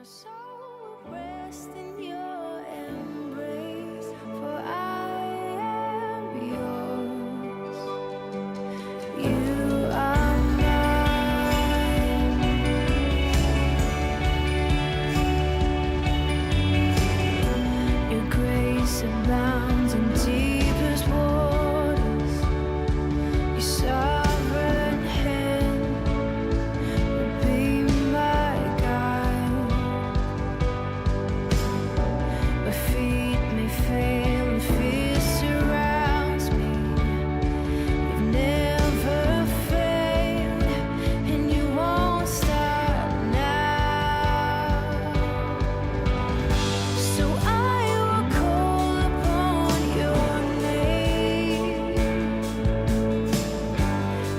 soul rest in your embrace, for I am yours. You are mine. Your grace abounds in deepest waters. Your sovereign hand will be my guide. My feet may fail and fear surrounds me. You've never failed, and you won't stop now. So I will call upon your name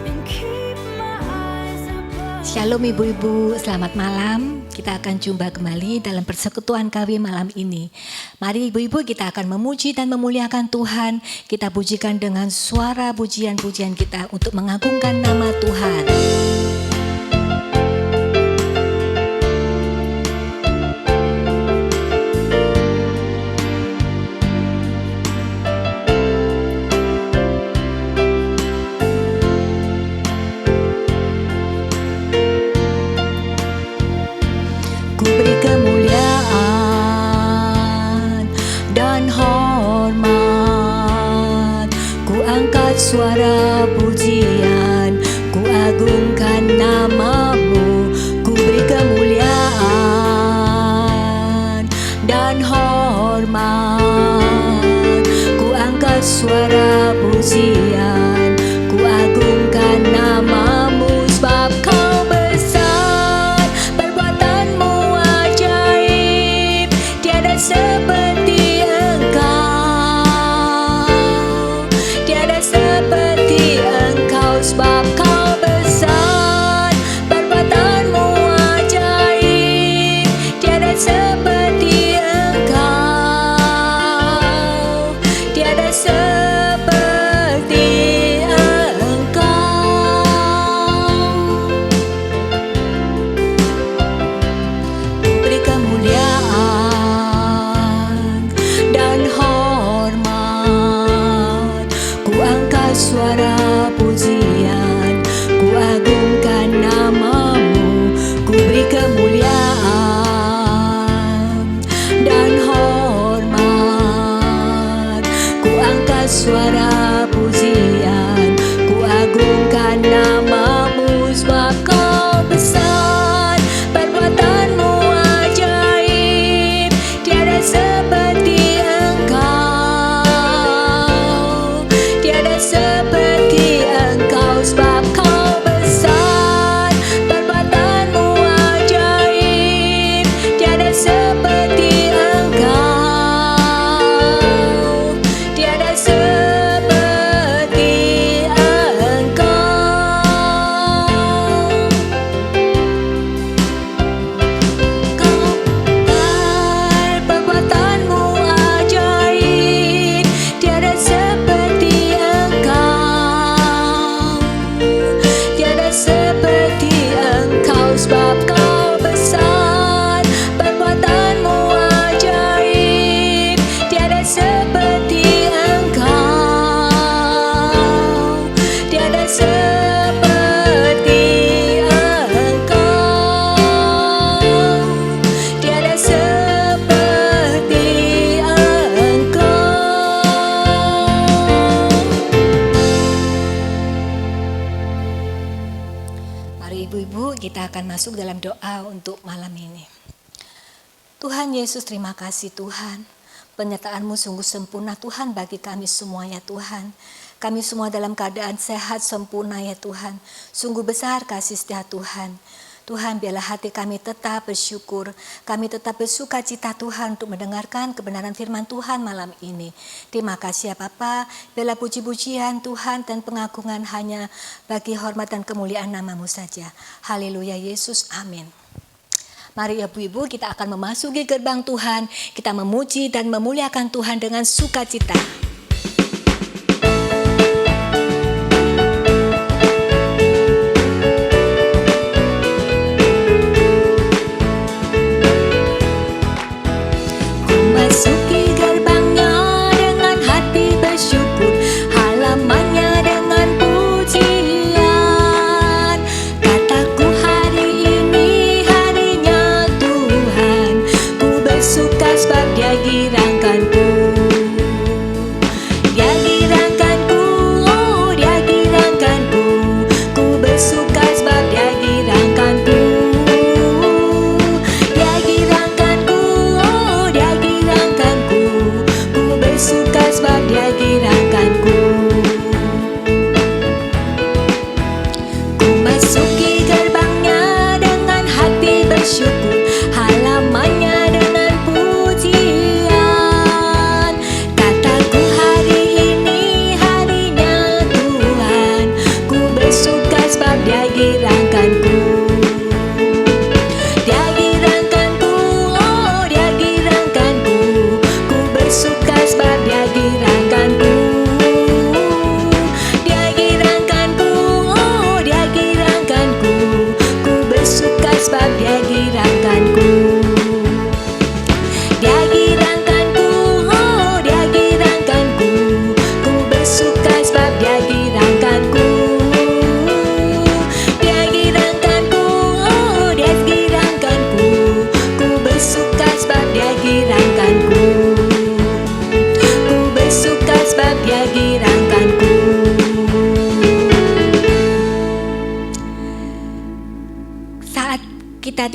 and keep my eyes above. Shalom ibu-ibu, selamat malam. Kita akan jumpa kembali dalam persekutuan kami malam ini. Mari ibu-ibu, kita akan memuji dan memuliakan Tuhan. Kita pujikan dengan suara pujian-pujian kita untuk mengagungkan nama Tuhan. Ku beri kemuliaan dan hormat, ku angkat suara pujian, ku agungkan namamu. Ku beri kemuliaan dan hormat, ku angkat suara pujian, ku agungkan namamu. Sebab kau besar, perbuatanmu ajaib, tiada seperti engkau, tiada seperti engkau. Sebab kau besar, perbuatanmu ajaib, tiada seperti engkau, tiada seperti engkau. Ku beri kemuliaan dan hormat, ku angkat suara pujian, ku agungkan namamu. Ku beri kemuliaan dan hormat, ku angkat suara pujian, ku agungkan namamu. Sebab kau besar, perbuatanmu ajaib, tiada seperti engkau, tiada seperti engkau. Sebab kau besar, perbuatanmu ajaib, tiada seperti engkau, tiada seperti engkau. Kau besar, perbuatanmu ajaib, tiada seperti engkau, tiada seperti engkau. Sebab kau besar, perbuatanmu ajaib, tiada seperti engkau, tiada seperti engkau, tiada seperti engkau. Mari ibu-ibu, kita akan masuk dalam doa untuk malam ini. Tuhan Yesus, terima kasih Tuhan. Penyertaan-Mu sungguh sempurna Tuhan bagi kami semua ya Tuhan. Kami semua dalam keadaan sehat sempurna ya Tuhan. Sungguh besar kasih setia Tuhan. Tuhan, biarlah hati kami tetap bersyukur. Kami tetap bersuka cita Tuhan untuk mendengarkan kebenaran firman Tuhan malam ini. Terima kasih ya Bapa. Biarlah puji-pujian Tuhan dan pengagungan hanya bagi hormat dan kemuliaan nama-Mu saja. Haleluya Yesus, amin. Mari ibu-ibu, kita akan memasuki gerbang Tuhan. Kita memuji dan memuliakan Tuhan dengan sukacita.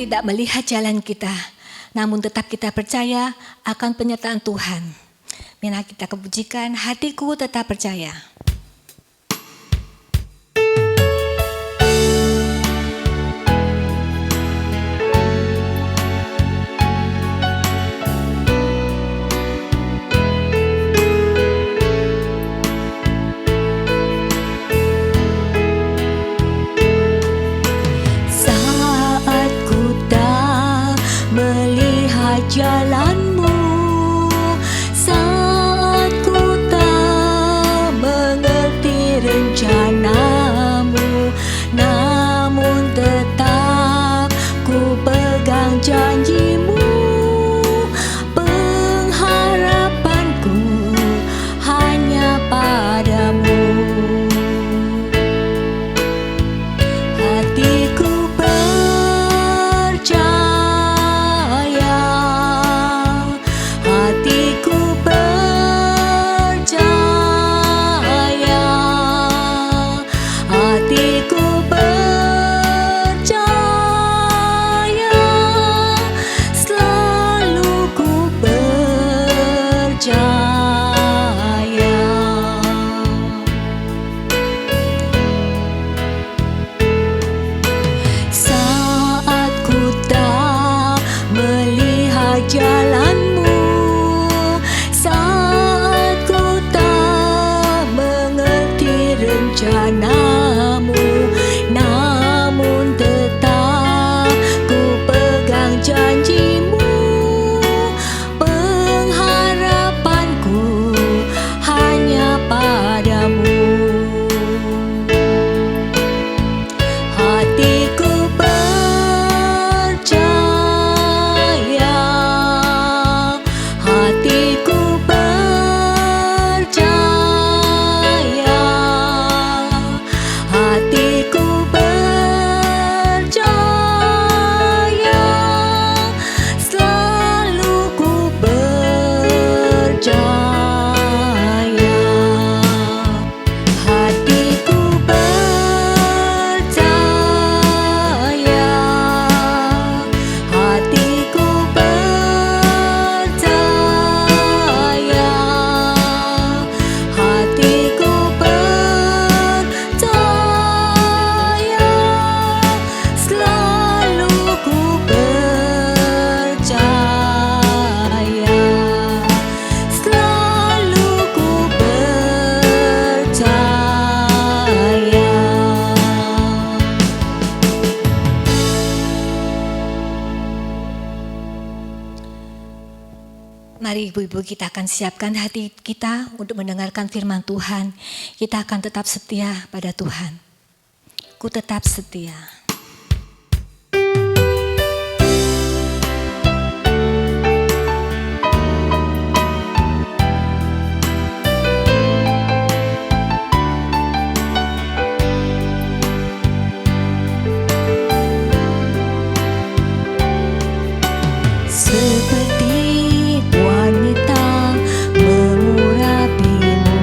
tidak melihat jalan kita, namun tetap kita percaya akan penyertaan Tuhan. Bila kita kepujikan, hatiku tetap percaya. Saat ku tak melihat jalanmu, saat ku tak mengerti rencanamu, namun tetap ku pegang janjimu. Pengharapanku hanya padamu. Hatiku percaya, hatiku percaya, hatiku percaya, selalu ku percaya. Saat ku tak melihat jalanmu, saat ku tak mengerti rencanamu, namun tetap ku pegang janjimu. Pengharapanku hanya padamu. Hatiku percaya, hatiku percaya, hatiku percaya, selalu ku percaya. Hatiku percaya, hatiku percaya, hatiku percaya, selalu ku percaya, selalu ku percaya. Mari ibu-ibu, kita akan siapkan hati kita untuk mendengarkan firman Tuhan. Kita akan tetap setia pada Tuhan. Ku tetap setia. Seperti wanita mengurapimu,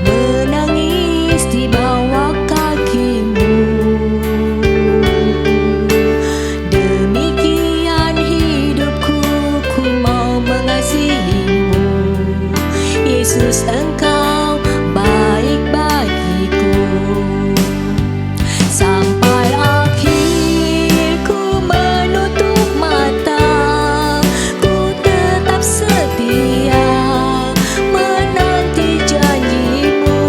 menangis di bawah kakimu. Demikian hidupku, ku mau mengasihimu. Yesus, Engkau baik bagiku. Sampai akhir ku menutup mata, ku tetap setia menanti janjimu.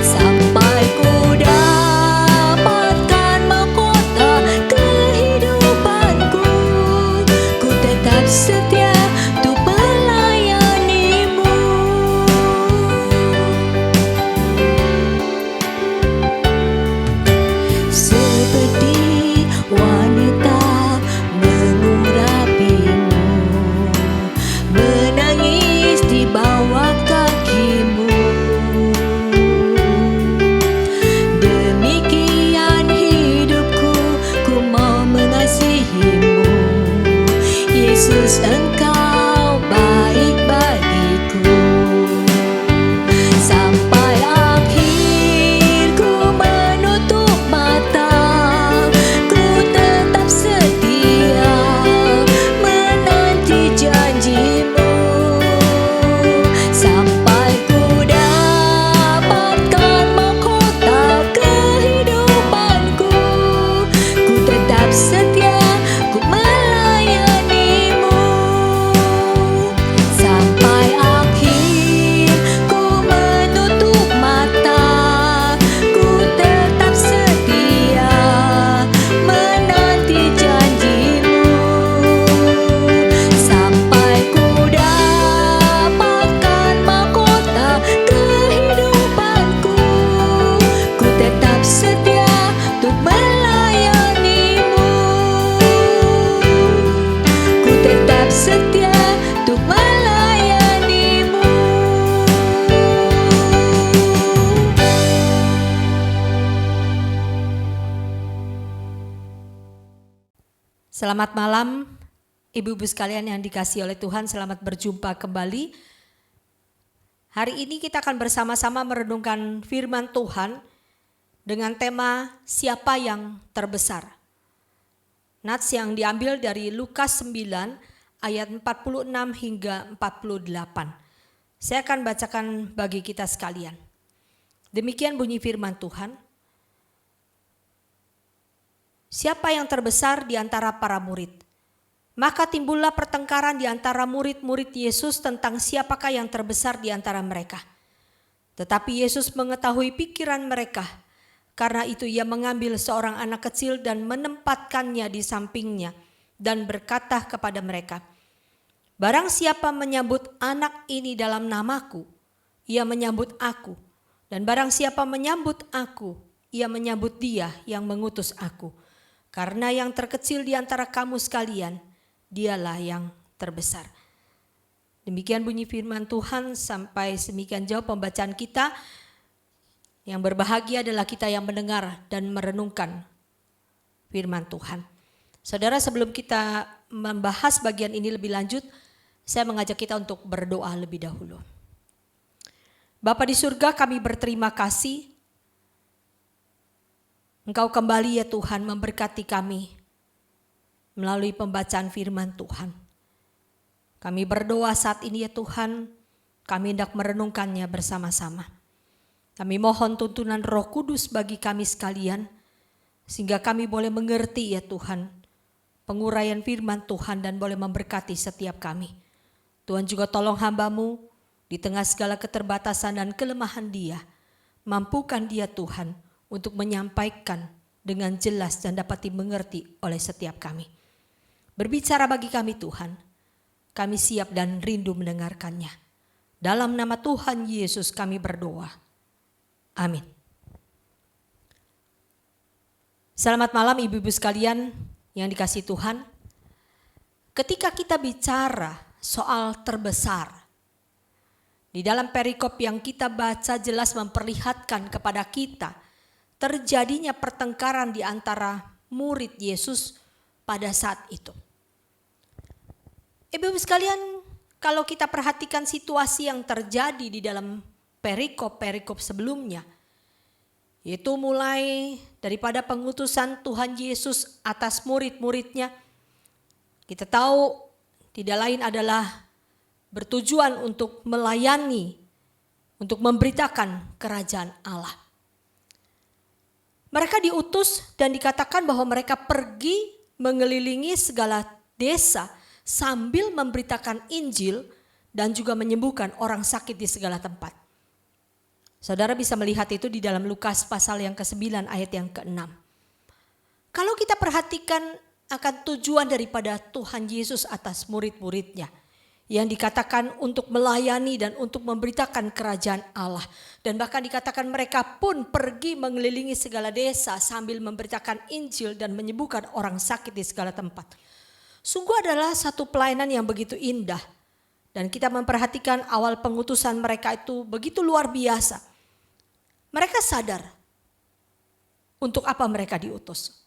Sampai ku dapatkan mahkota kehidupanku, ku tetap setia untuk melayanimu. Seperti wanita mengurapimu, menangis di bawah kakimu. Demikian hidupku, ku mau mengasihimu. Yesus, Engkau baik bagiku. Sampai akhir ku menutup mata, ku Selamat malam ibu-ibu sekalian yang dikasihi oleh Tuhan, selamat berjumpa kembali. Hari ini kita akan bersama-sama merenungkan firman Tuhan dengan tema siapa yang terbesar. Nats yang diambil dari Lukas 9 ayat 46 hingga 48. Saya akan bacakan bagi kita sekalian. Demikian bunyi firman Tuhan. Siapa yang terbesar di antara para murid? Maka timbullah pertengkaran di antara murid-murid Yesus tentang siapakah yang terbesar di antara mereka. Tetapi Yesus mengetahui pikiran mereka. Karena itu ia mengambil seorang anak kecil dan menempatkannya di sampingnya dan berkata kepada mereka, barang siapa menyambut anak ini dalam namaku, ia menyambut aku. Dan barang siapa menyambut aku, ia menyambut dia yang mengutus aku. Karena yang terkecil di antara kamu sekalian, dialah yang terbesar. Demikian bunyi firman Tuhan, sampai demikian jauh pembacaan kita. Yang berbahagia adalah kita yang mendengar dan merenungkan firman Tuhan. Saudara, sebelum kita membahas bagian ini lebih lanjut, saya mengajak kita untuk berdoa lebih dahulu. Bapa di surga, kami berterima kasih Engkau kembali ya Tuhan memberkati kami melalui pembacaan firman Tuhan. Kami berdoa saat ini ya Tuhan, kami hendak merenungkannya bersama-sama. Kami mohon tuntunan Roh Kudus bagi kami sekalian, sehingga kami boleh mengerti ya Tuhan, penguraian firman Tuhan dan boleh memberkati setiap kami. Tuhan juga tolong hamba-Mu di tengah segala keterbatasan dan kelemahan dia, mampukan dia Tuhan, untuk menyampaikan dengan jelas dan dapat dimengerti oleh setiap kami. Berbicara bagi kami Tuhan, kami siap dan rindu mendengarkannya. Dalam nama Tuhan Yesus kami berdoa. Amin. Selamat malam ibu-ibu sekalian yang dikasihi Tuhan. Ketika kita bicara soal terbesar, di dalam perikop yang kita baca jelas memperlihatkan kepada kita terjadinya pertengkaran di antara murid Yesus pada saat itu. Ibu-ibu sekalian, kalau kita perhatikan situasi yang terjadi di dalam perikop sebelumnya, yaitu mulai daripada pengutusan Tuhan Yesus atas murid-muridnya, kita tahu tidak lain adalah bertujuan untuk melayani, untuk memberitakan kerajaan Allah. Mereka diutus dan dikatakan bahwa mereka pergi mengelilingi segala desa sambil memberitakan Injil dan juga menyembuhkan orang sakit di segala tempat. Saudara bisa melihat itu di dalam Lukas pasal yang ke-9 ayat yang ke-6. Kalau kita perhatikan akan tujuan daripada Tuhan Yesus atas murid-muridnya, yang dikatakan untuk melayani dan untuk memberitakan kerajaan Allah. Dan bahkan dikatakan mereka pun pergi mengelilingi segala desa sambil memberitakan Injil dan menyembuhkan orang sakit di segala tempat. Sungguh adalah satu pelayanan yang begitu indah. Dan kita memperhatikan awal pengutusan mereka itu begitu luar biasa. Mereka sadar untuk apa mereka diutus.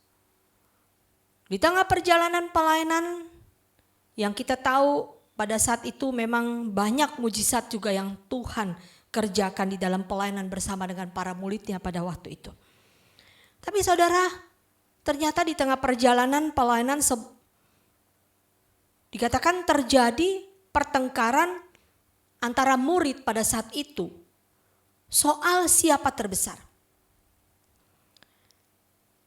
Di tengah perjalanan pelayanan yang kita tahu pada saat itu memang banyak mujizat juga yang Tuhan kerjakan di dalam pelayanan bersama dengan para muridnya pada waktu itu. Tapi saudara, ternyata di tengah perjalanan pelayanan dikatakan terjadi pertengkaran antara murid pada saat itu soal siapa terbesar.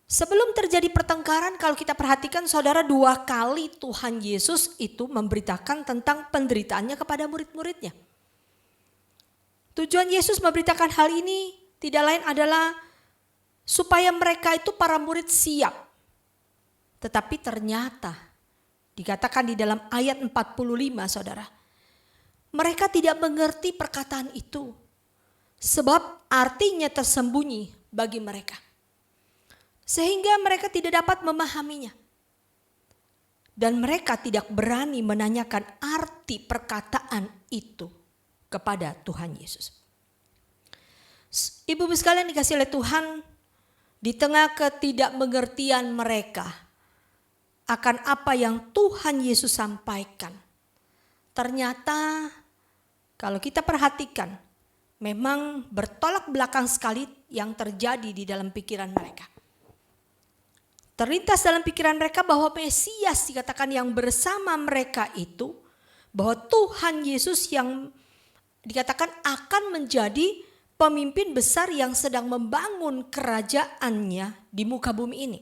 Sebelum terjadi pertengkaran, kalau kita perhatikan saudara, 2 kali Tuhan Yesus itu memberitakan tentang penderitaannya kepada murid-muridnya. Tujuan Yesus memberitakan hal ini tidak lain adalah supaya mereka itu para murid siap. Tetapi ternyata dikatakan di dalam ayat 45 saudara, mereka tidak mengerti perkataan itu sebab artinya tersembunyi bagi mereka. Sehingga mereka tidak dapat memahaminya. Dan mereka tidak berani menanyakan arti perkataan itu kepada Tuhan Yesus. Ibu-ibu sekalian dikasih oleh Tuhan, di tengah ketidakmengertian mereka, akan apa yang Tuhan Yesus sampaikan. Ternyata kalau kita perhatikan, memang bertolak belakang sekali yang terjadi di dalam pikiran mereka. Terlintas dalam pikiran mereka bahwa Mesias dikatakan yang bersama mereka itu, bahwa Tuhan Yesus yang dikatakan akan menjadi pemimpin besar yang sedang membangun kerajaannya di muka bumi ini.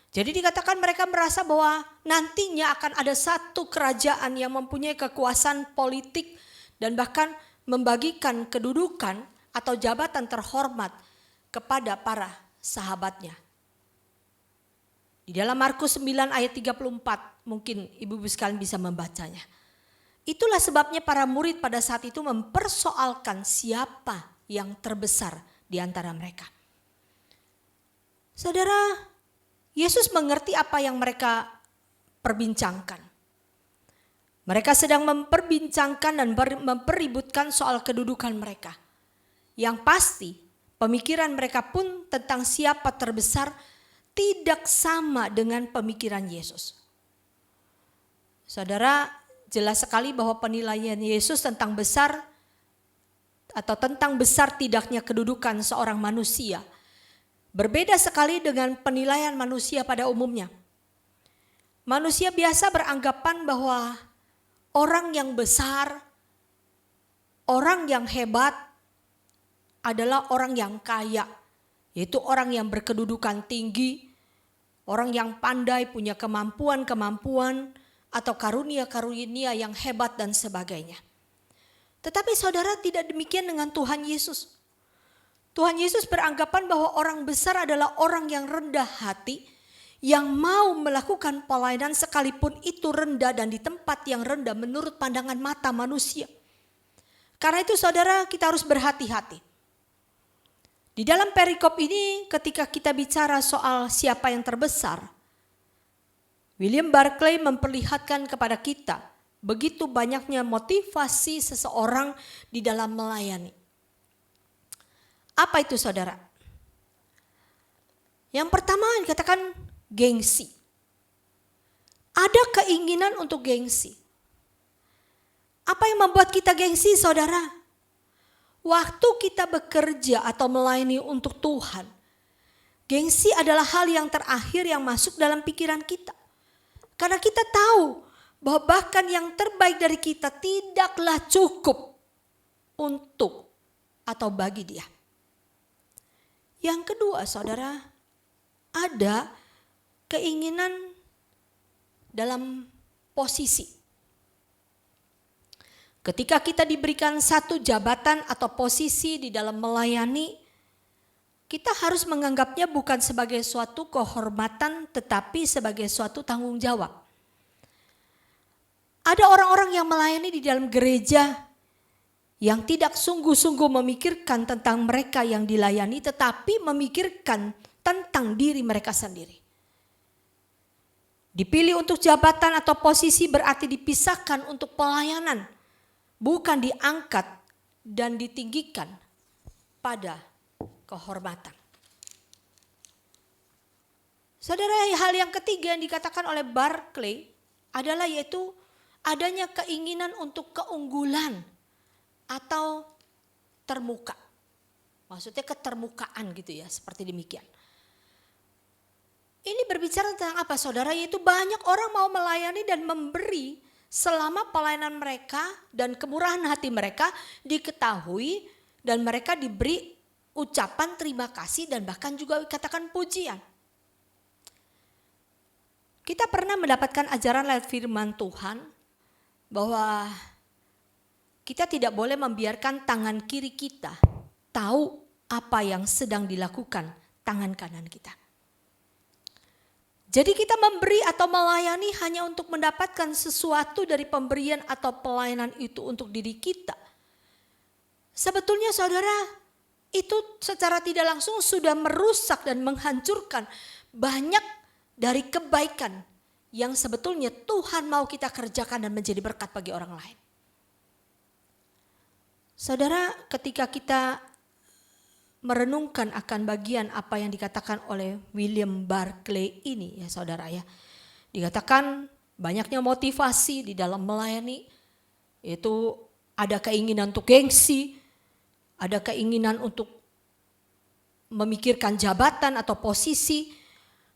Jadi dikatakan mereka merasa bahwa nantinya akan ada satu kerajaan yang mempunyai kekuasaan politik dan bahkan membagikan kedudukan atau jabatan terhormat kepada para sahabatnya. Di dalam Markus 9 ayat 34, mungkin ibu-ibu sekalian bisa membacanya. Itulah sebabnya para murid pada saat itu mempersoalkan siapa yang terbesar di antara mereka. Saudara, Yesus mengerti apa yang mereka perbincangkan. Mereka sedang memperbincangkan dan mempeributkan soal kedudukan mereka. Yang pasti, pemikiran mereka pun tentang siapa terbesar tidak sama dengan pemikiran Yesus. Saudara, jelas sekali bahwa penilaian Yesus tentang besar atau tentang besar tidaknya kedudukan seorang manusia berbeda sekali dengan penilaian manusia pada umumnya. Manusia biasa beranggapan bahwa orang yang besar, orang yang hebat adalah orang yang kaya, yaitu orang yang berkedudukan tinggi, orang yang pandai, punya kemampuan-kemampuan atau karunia-karunia yang hebat dan sebagainya. Tetapi saudara, tidak demikian dengan Tuhan Yesus. Tuhan Yesus beranggapan bahwa orang besar adalah orang yang rendah hati, yang mau melakukan pelayanan sekalipun itu rendah dan di tempat yang rendah menurut pandangan mata manusia. Karena itu saudara, kita harus berhati-hati. Di dalam perikop ini ketika kita bicara soal siapa yang terbesar, William Barclay memperlihatkan kepada kita begitu banyaknya motivasi seseorang di dalam melayani. Apa itu saudara? Yang pertama dikatakan gengsi. Ada keinginan untuk gengsi. Apa yang membuat kita gengsi saudara? Waktu kita bekerja atau melayani untuk Tuhan, gengsi adalah hal yang terakhir yang masuk dalam pikiran kita. Karena kita tahu bahwa bahkan yang terbaik dari kita tidaklah cukup untuk atau bagi dia. Yang kedua saudara, ada keinginan dalam posisi. Ketika kita diberikan satu jabatan atau posisi di dalam melayani, kita harus menganggapnya bukan sebagai suatu kehormatan tetapi sebagai suatu tanggung jawab. Ada orang-orang yang melayani di dalam gereja yang tidak sungguh-sungguh memikirkan tentang mereka yang dilayani tetapi memikirkan tentang diri mereka sendiri. Dipilih untuk jabatan atau posisi berarti dipisahkan untuk pelayanan, bukan diangkat dan ditinggikan pada kehormatan. Saudara, hal yang ketiga yang dikatakan oleh Barclay adalah yaitu adanya keinginan untuk keunggulan atau termuka. Maksudnya ketermukaan gitu ya, seperti demikian. Ini berbicara tentang apa saudara? Yaitu banyak orang mau melayani dan memberi selama pelayanan mereka dan kemurahan hati mereka diketahui dan mereka diberi ucapan terima kasih dan bahkan juga katakan pujian. Kita pernah mendapatkan ajaran lewat firman Tuhan bahwa kita tidak boleh membiarkan tangan kiri kita tahu apa yang sedang dilakukan tangan kanan kita. Jadi kita memberi atau melayani hanya untuk mendapatkan sesuatu dari pemberian atau pelayanan itu untuk diri kita. Sebetulnya saudara, itu secara tidak langsung sudah merusak dan menghancurkan banyak dari kebaikan yang sebetulnya Tuhan mau kita kerjakan dan menjadi berkat bagi orang lain. Saudara, ketika kita merenungkan akan bagian apa yang dikatakan oleh William Barclay ini ya saudara ya. Dikatakan banyaknya motivasi di dalam melayani, yaitu ada keinginan untuk gengsi, ada keinginan untuk memikirkan jabatan atau posisi,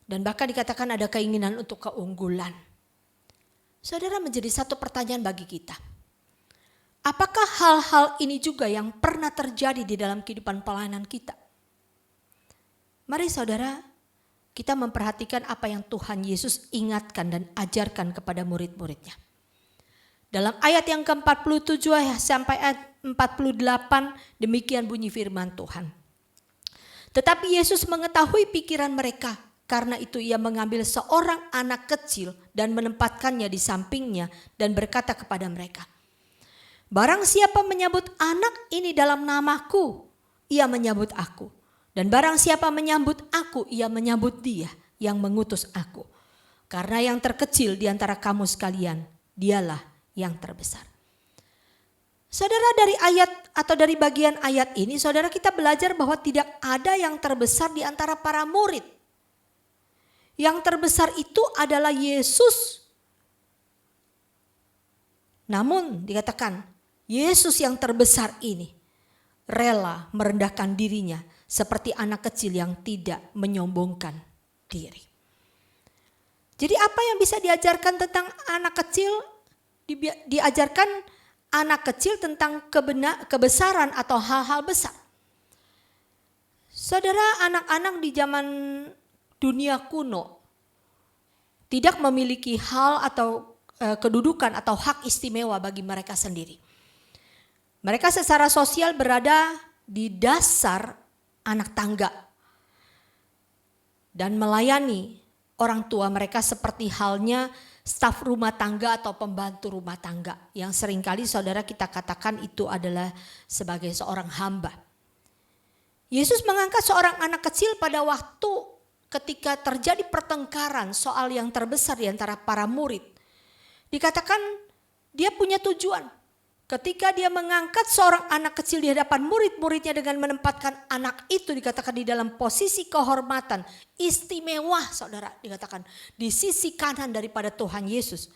dan bahkan dikatakan ada keinginan untuk keunggulan. Saudara, menjadi satu pertanyaan bagi kita. Apakah hal-hal ini juga yang pernah terjadi di dalam kehidupan pelayanan kita? Mari saudara, kita memperhatikan apa yang Tuhan Yesus ingatkan dan ajarkan kepada murid-muridnya. Dalam ayat yang ke-47 sampai ayat 48, demikian bunyi firman Tuhan. Tetapi Yesus mengetahui pikiran mereka, karena itu ia mengambil seorang anak kecil dan menempatkannya di sampingnya dan berkata kepada mereka, barang siapa menyambut anak ini dalam namaku, ia menyambut aku. Dan barang siapa menyambut aku, ia menyambut dia yang mengutus aku. Karena yang terkecil di antara kamu sekalian, dialah yang terbesar. Saudara, dari ayat atau dari bagian ayat ini, saudara, kita belajar bahwa tidak ada yang terbesar di antara para murid. Yang terbesar itu adalah Yesus. Namun dikatakan, Yesus yang terbesar ini rela merendahkan dirinya seperti anak kecil yang tidak menyombongkan diri. Jadi apa yang bisa diajarkan tentang anak kecil? Diajarkan anak kecil tentang kebesaran atau hal-hal besar. Saudara, anak-anak di zaman dunia kuno tidak memiliki hal atau kedudukan atau hak istimewa bagi mereka sendiri. Mereka secara sosial berada di dasar anak tangga dan melayani orang tua mereka seperti halnya staf rumah tangga atau pembantu rumah tangga yang seringkali saudara kita katakan itu adalah sebagai seorang hamba. Yesus mengangkat seorang anak kecil pada waktu ketika terjadi pertengkaran soal yang terbesar di antara para murid. Dikatakan dia punya tujuan. Ketika dia mengangkat seorang anak kecil di hadapan murid-muridnya dengan menempatkan anak itu dikatakan di dalam posisi kehormatan istimewa, saudara, dikatakan di sisi kanan daripada Tuhan Yesus.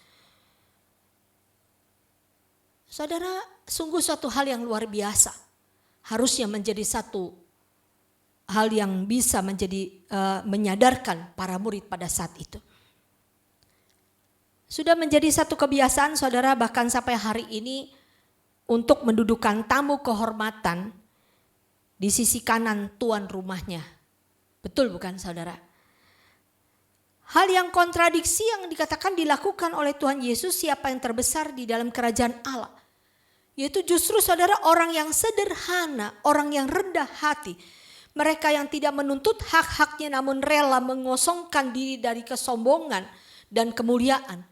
Saudara, sungguh suatu hal yang luar biasa. Harusnya menjadi satu hal yang bisa menjadi menyadarkan para murid pada saat itu. Sudah menjadi satu kebiasaan, saudara, bahkan sampai hari ini untuk mendudukan tamu kehormatan di sisi kanan tuan rumahnya. Betul bukan, saudara? Hal yang kontradiksi yang dikatakan dilakukan oleh Tuhan Yesus, siapa yang terbesar di dalam kerajaan Allah. Yaitu justru saudara orang yang sederhana, orang yang rendah hati. Mereka yang tidak menuntut hak-haknya namun rela mengosongkan diri dari kesombongan dan kemuliaan.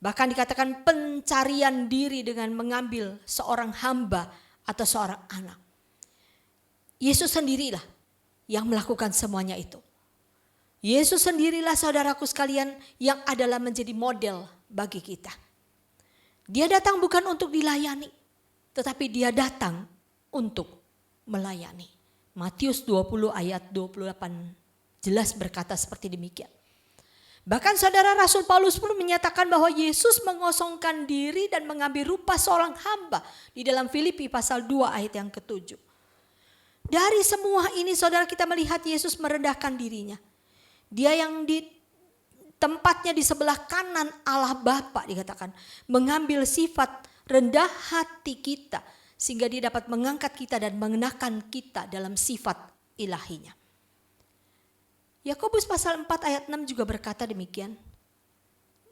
Bahkan dikatakan pencarian diri dengan mengambil seorang hamba atau seorang anak. Yesus sendirilah yang melakukan semuanya itu. Yesus sendirilah saudaraku sekalian yang adalah menjadi model bagi kita. Dia datang bukan untuk dilayani, tetapi dia datang untuk melayani. Matius 20 ayat 28 jelas berkata seperti demikian. Bahkan saudara, Rasul Paulus pun menyatakan bahwa Yesus mengosongkan diri dan mengambil rupa seorang hamba di dalam Filipi pasal 2 ayat yang ke-7. Dari semua ini saudara kita melihat Yesus merendahkan dirinya. Dia yang di tempatnya di sebelah kanan Allah Bapa dikatakan mengambil sifat rendah hati kita sehingga dia dapat mengangkat kita dan mengenakan kita dalam sifat ilahinya. Yakobus pasal 4 ayat 6 juga berkata demikian.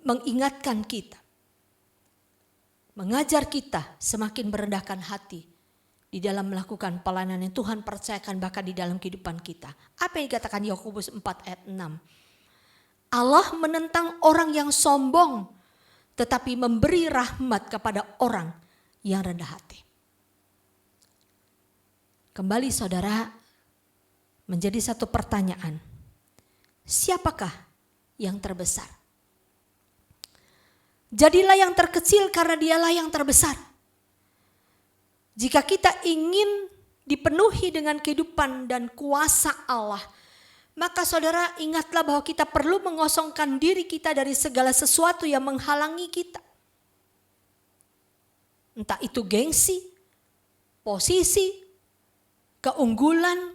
Mengingatkan kita. Mengajar kita semakin merendahkan hati di dalam melakukan pelayanan yang Tuhan percayakan bahkan di dalam kehidupan kita. Apa yang dikatakan Yakobus 4 ayat 6? Allah menentang orang yang sombong tetapi memberi rahmat kepada orang yang rendah hati. Kembali saudara, menjadi satu pertanyaan. Siapakah yang terbesar? Jadilah yang terkecil karena dialah yang terbesar. Jika kita ingin dipenuhi dengan kehidupan dan kuasa Allah, Maka saudara ingatlah bahwa kita perlu mengosongkan diri kita dari segala sesuatu yang menghalangi kita. Entah itu gengsi, posisi, keunggulan,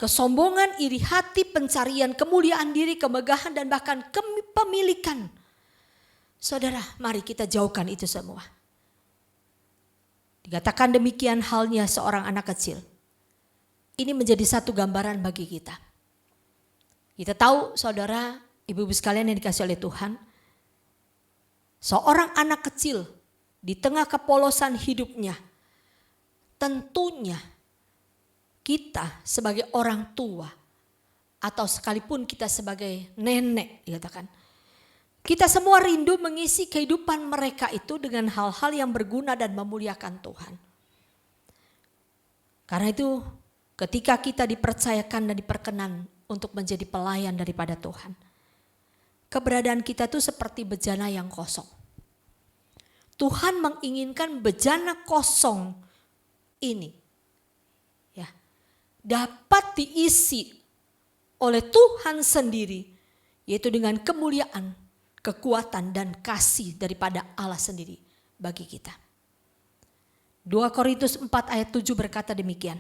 kesombongan, iri hati, pencarian kemuliaan diri, kemegahan, dan bahkan kepemilikan. Saudara, mari kita jauhkan itu semua. Dikatakan demikian halnya seorang anak kecil. Ini menjadi satu gambaran bagi kita. Kita tahu saudara, ibu-ibu sekalian yang dikasih oleh Tuhan, seorang anak kecil di tengah kepolosan hidupnya, tentunya kita sebagai orang tua atau sekalipun kita sebagai nenek, dikatakan, kita semua rindu mengisi kehidupan mereka itu dengan hal-hal yang berguna dan memuliakan Tuhan. Karena itu ketika kita dipercayakan dan diperkenan untuk menjadi pelayan daripada Tuhan, keberadaan kita itu seperti bejana yang kosong. Tuhan menginginkan bejana kosong ini ya dapat diisi oleh Tuhan sendiri, yaitu dengan kemuliaan, kekuatan dan kasih daripada Allah sendiri bagi kita. 2 Korintus 4 ayat 7 berkata demikian.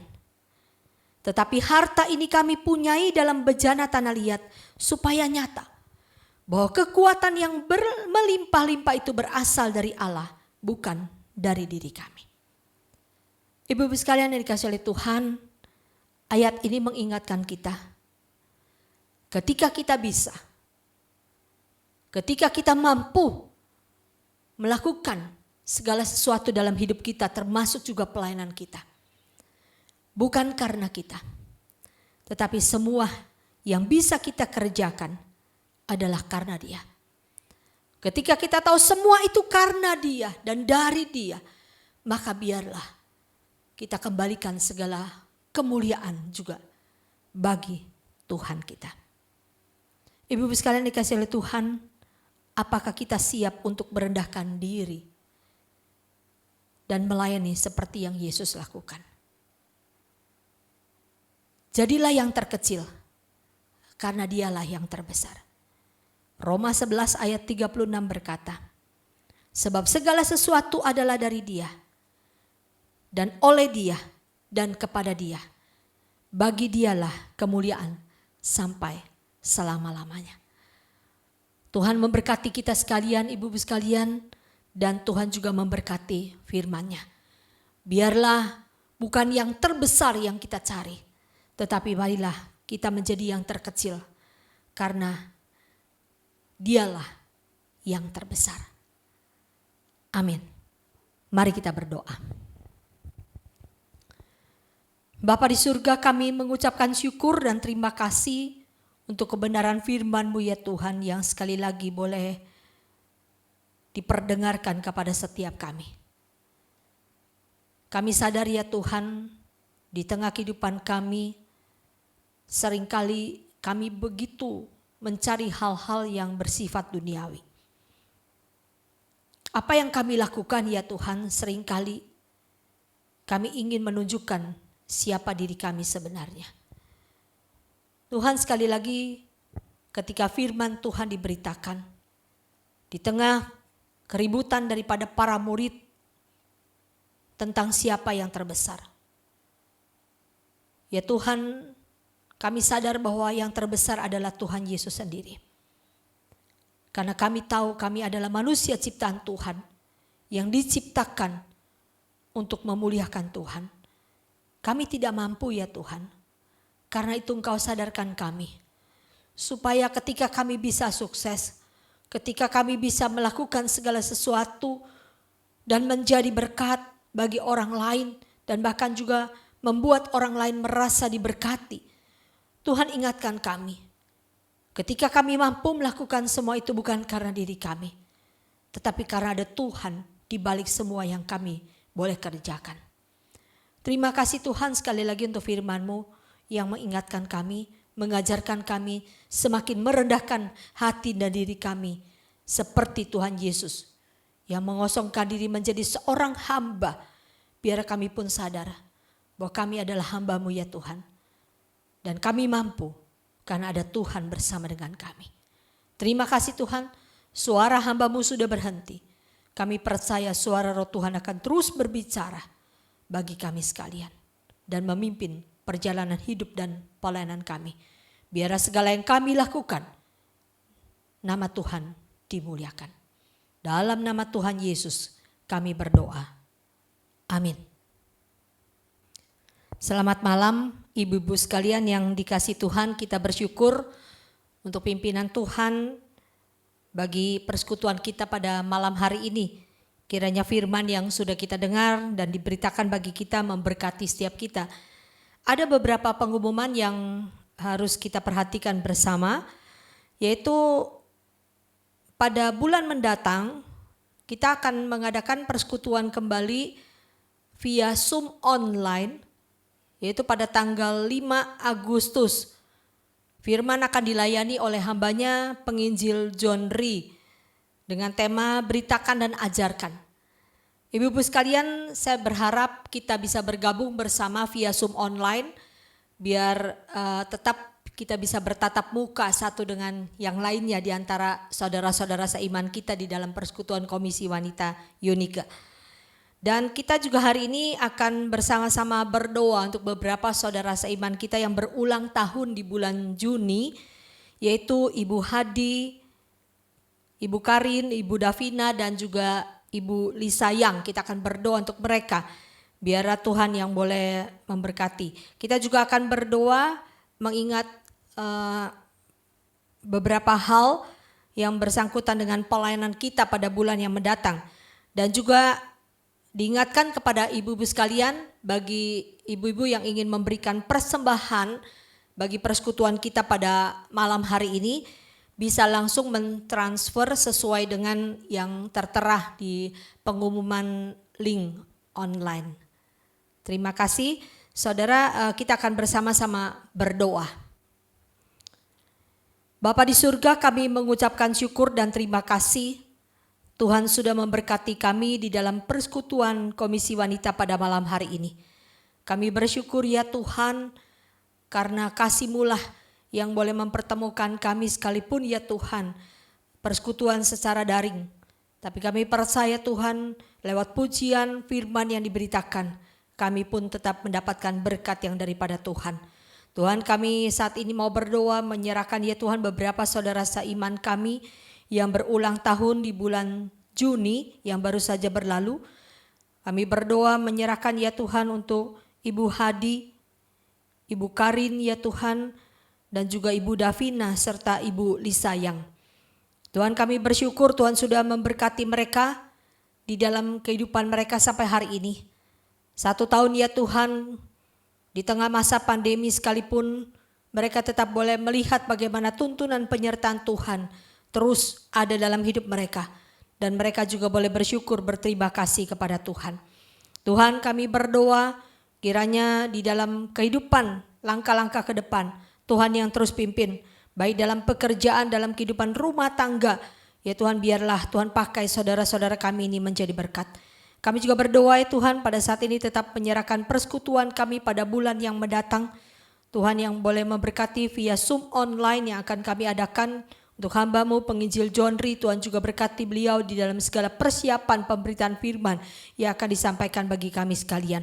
Tetapi harta ini kami punyai dalam bejana tanah liat supaya nyata bahwa kekuatan yang melimpah-limpah itu berasal dari Allah, bukan dari diri kami. Ibu-ibu sekalian yang dikasihi oleh Tuhan, ayat ini mengingatkan kita, ketika kita bisa, ketika kita mampu melakukan segala sesuatu dalam hidup kita, termasuk juga pelayanan kita, bukan karena kita, tetapi semua yang bisa kita kerjakan adalah karena Dia. Ketika kita tahu semua itu karena Dia dan dari Dia, maka biarlah kita kembalikan segala kemuliaan juga bagi Tuhan kita. Ibu-ibu sekalian dikasihi oleh Tuhan, apakah kita siap untuk merendahkan diri dan melayani seperti yang Yesus lakukan? Jadilah yang terkecil, karena Dialah yang terbesar. Roma 11 ayat 36 berkata, sebab segala sesuatu adalah dari Dia, dan oleh Dia, dan kepada Dia. Bagi Dialah kemuliaan sampai selama-lamanya. Tuhan memberkati kita sekalian, ibu-ibu sekalian, dan Tuhan juga memberkati firman-Nya. Biarlah bukan yang terbesar yang kita cari, tetapi marilah kita menjadi yang terkecil, karena Dialah yang terbesar. Amin. Mari kita berdoa. Bapa di surga, kami mengucapkan syukur dan terima kasih untuk kebenaran firman-Mu ya Tuhan, yang sekali lagi boleh diperdengarkan kepada setiap kami. Kami sadar ya Tuhan, di tengah kehidupan kami, seringkali kami begitu mencari hal-hal yang bersifat duniawi. Apa yang kami lakukan ya Tuhan, seringkali kami ingin menunjukkan siapa diri kami sebenarnya. Tuhan, sekali lagi ketika firman Tuhan diberitakan, di tengah keributan daripada para murid tentang siapa yang terbesar, ya Tuhan, kami sadar bahwa yang terbesar adalah Tuhan Yesus sendiri. Karena kami tahu kami adalah manusia ciptaan Tuhan yang diciptakan untuk memuliakan Tuhan. Kami tidak mampu ya Tuhan. Karena itu Engkau sadarkan kami. Supaya ketika kami bisa sukses, ketika kami bisa melakukan segala sesuatu dan menjadi berkat bagi orang lain, dan bahkan juga membuat orang lain merasa diberkati, Tuhan ingatkan kami, ketika kami mampu melakukan semua itu bukan karena diri kami, tetapi karena ada Tuhan di balik semua yang kami boleh kerjakan. Terima kasih Tuhan sekali lagi untuk firman-Mu yang mengingatkan kami, mengajarkan kami semakin merendahkan hati dan diri kami seperti Tuhan Yesus yang mengosongkan diri menjadi seorang hamba, biar kami pun sadar bahwa kami adalah hamba-Mu ya Tuhan. Dan kami mampu karena ada Tuhan bersama dengan kami. Terima kasih Tuhan, suara hamba-Mu sudah berhenti. Kami percaya suara Roh Tuhan akan terus berbicara bagi kami sekalian dan memimpin perjalanan hidup dan pelayanan kami. Biarlah segala yang kami lakukan, nama Tuhan dimuliakan. Dalam nama Tuhan Yesus kami berdoa. Amin. Selamat malam ibu-ibu sekalian yang dikasih Tuhan, kita bersyukur untuk pimpinan Tuhan bagi persekutuan kita pada malam hari ini. Kiranya firman yang sudah kita dengar dan diberitakan bagi kita memberkati setiap kita. Ada beberapa pengumuman yang harus kita perhatikan bersama, yaitu pada bulan mendatang kita akan mengadakan persekutuan kembali via Zoom online, yaitu pada tanggal 5 Agustus. Firman akan dilayani oleh hambanya penginjil John Ri dengan tema beritakan dan ajarkan. Ibu-ibu sekalian, saya berharap kita bisa bergabung bersama via Zoom online biar tetap kita bisa bertatap muka satu dengan yang lainnya di antara saudara-saudara seiman kita di dalam persekutuan Komisi Wanita Unika. Dan kita juga hari ini akan bersama-sama berdoa untuk beberapa saudara seiman kita yang berulang tahun di bulan Juni, yaitu Ibu Hadi, Ibu Karin, Ibu Davina, dan juga Ibu Lisa Yang. Kita akan berdoa untuk mereka, biarlah Tuhan yang boleh memberkati. Kita juga akan berdoa mengingat beberapa hal yang bersangkutan dengan pelayanan kita pada bulan yang mendatang. Dan juga diingatkan kepada ibu-ibu sekalian, bagi ibu-ibu yang ingin memberikan persembahan bagi persekutuan kita pada malam hari ini, bisa langsung mentransfer sesuai dengan yang tertera di pengumuman link online. Terima kasih saudara, kita akan bersama-sama berdoa. Bapa di surga, kami mengucapkan syukur dan terima kasih Tuhan sudah memberkati kami di dalam persekutuan Komisi Wanita pada malam hari ini. Kami bersyukur ya Tuhan, karena kasih-Mu lah yang boleh mempertemukan kami sekalipun ya Tuhan persekutuan secara daring. Tapi kami percaya Tuhan, lewat pujian firman yang diberitakan, kami pun tetap mendapatkan berkat yang daripada Tuhan. Tuhan, kami saat ini mau berdoa menyerahkan ya Tuhan beberapa saudara seiman kami yang berulang tahun di bulan Juni yang baru saja berlalu. Kami berdoa menyerahkan ya Tuhan untuk Ibu Hadi, Ibu Karin ya Tuhan, dan juga Ibu Davina serta Ibu Lisa Yang. Tuhan, kami bersyukur Tuhan sudah memberkati mereka di dalam kehidupan mereka sampai hari ini. 1 tahun ya Tuhan, di tengah masa pandemi sekalipun mereka tetap boleh melihat bagaimana tuntunan penyertaan Tuhan terus ada dalam hidup mereka. Dan mereka juga boleh bersyukur, berterima kasih kepada Tuhan. Tuhan, kami berdoa kiranya di dalam kehidupan langkah-langkah ke depan Tuhan yang terus pimpin, baik dalam pekerjaan, dalam kehidupan rumah tangga. Ya Tuhan, biarlah Tuhan pakai saudara-saudara kami ini menjadi berkat. Kami juga berdoa ya Tuhan, pada saat ini tetap menyerahkan persekutuan kami pada bulan yang mendatang. Tuhan yang boleh memberkati via Zoom online yang akan kami adakan untuk hamba-Mu penginjil John Ri. Tuhan juga berkati beliau di dalam segala persiapan pemberitaan firman yang akan disampaikan bagi kami sekalian.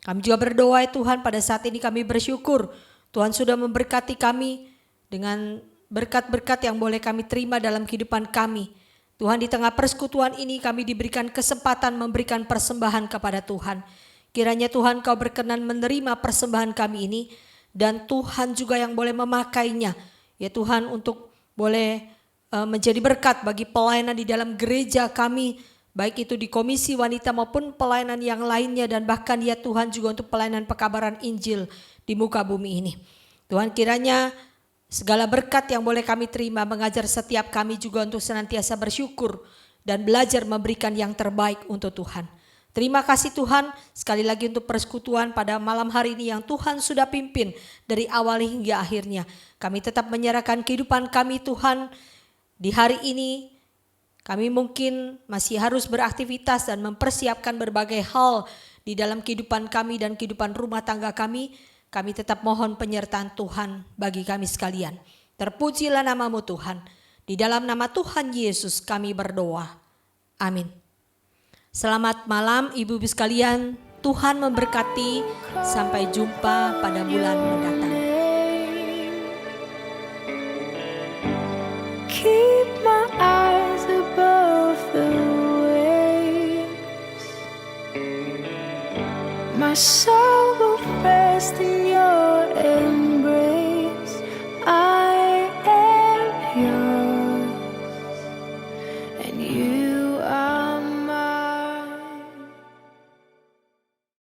Kami juga berdoa ya Tuhan, pada saat ini kami bersyukur Tuhan sudah memberkati kami dengan berkat-berkat yang boleh kami terima dalam kehidupan kami. Tuhan, di tengah persekutuan ini kami diberikan kesempatan memberikan persembahan kepada Tuhan. Kiranya Tuhan Kau berkenan menerima persembahan kami ini, dan Tuhan juga yang boleh memakainya ya Tuhan untuk boleh menjadi berkat bagi pelayanan di dalam gereja kami, baik itu di Komisi Wanita maupun pelayanan yang lainnya, dan bahkan ya Tuhan juga untuk pelayanan pekabaran Injil di muka bumi ini. Tuhan, kiranya segala berkat yang boleh kami terima mengajar setiap kami juga untuk senantiasa bersyukur dan belajar memberikan yang terbaik untuk Tuhan. Terima kasih Tuhan sekali lagi untuk persekutuan pada malam hari ini yang Tuhan sudah pimpin dari awal hingga akhirnya. Kami tetap menyerahkan kehidupan kami Tuhan di hari ini. Kami mungkin masih harus beraktivitas dan mempersiapkan berbagai hal di dalam kehidupan kami dan kehidupan rumah tangga kami. kami tetap mohon penyertaan Tuhan bagi kami sekalian. Terpujilah nama-Mu Tuhan. Di dalam nama Tuhan Yesus kami berdoa. Amin. Selamat malam ibu-ibu sekalian. Tuhan memberkati. Sampai jumpa pada bulan mendatang. Keep my eyes above the waves. My soul will rest in your embrace. I am yours, and you